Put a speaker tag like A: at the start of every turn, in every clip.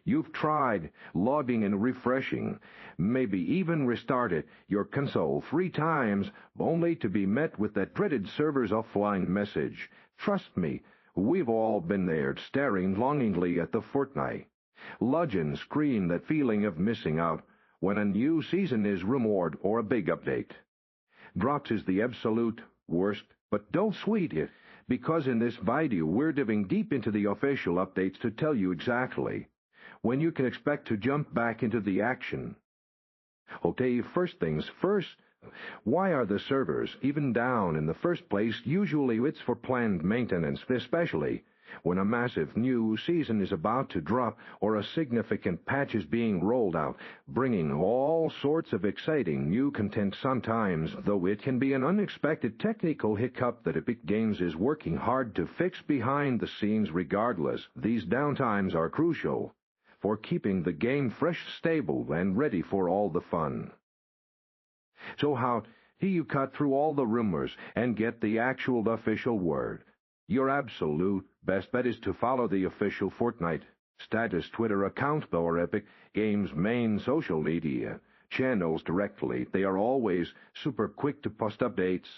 A: You've tried logging and refreshing, maybe even restarted your console 3 times, only to be met with that dreaded server's offline message. Trust me, we've all been there, staring longingly at the Fortnite legend screen, that feeling of missing out when a new season is rumored or a big update. Drops is the absolute worst, but don't sweat it, because in this video we're diving deep into the official updates to tell you exactly when you can expect to jump back into the action. Okay, first things first, why are the servers even down in the first place? Usually it's for planned maintenance, especially when a massive new season is about to drop or a significant patch is being rolled out, bringing all sorts of exciting new content. Sometimes, though, it can be an unexpected technical hiccup that Epic Games is working hard to fix behind the scenes. Regardless, these downtimes are crucial for keeping the game fresh, stable, and ready for all the fun. So how do you cut through all the rumors and get the actual official word? Your absolute best bet is to follow the official Fortnite status Twitter account or Epic Games' main social media channels directly. They are always super quick to post updates.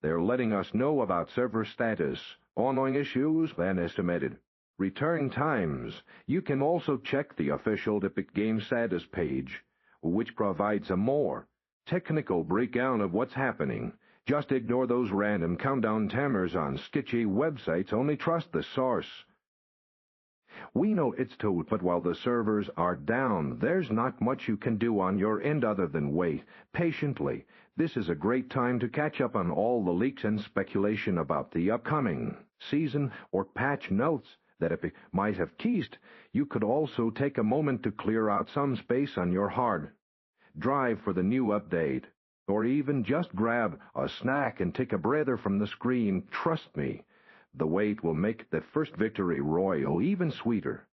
A: They're letting us know about server status, ongoing issues, and estimated return times. You can also check the official Epic Games status page, which provides a more technical breakdown of what's happening. Just ignore those random countdown timers on sketchy websites. Only trust the source. We know it's toad, but while the servers are down, there's not much you can do on your end other than wait patiently. This is a great time to catch up on all the leaks and speculation about the upcoming season or patch notes that Epic might have teased. You could also take a moment to clear out some space on your hard drive for the new update, or even just grab a snack and take a breather from the screen. Trust me, the wait will make the first victory royal even sweeter.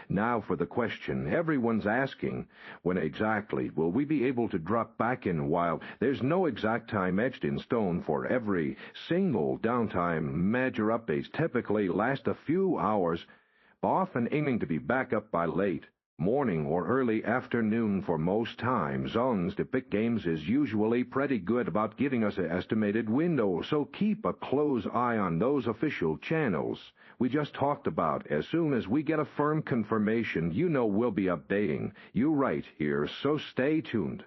A: Now for the question everyone's asking, when exactly will we be able to drop back in? While there's no exact time etched in stone for every single downtime, major updates typically last a few hours, often aiming to be back up by late morning or early afternoon for most time zones. Epic Games is usually pretty good about giving us an estimated window, so keep a close eye on those official channels we just talked about. As soon as we get a firm confirmation, you know we'll be updating you right here, so stay tuned.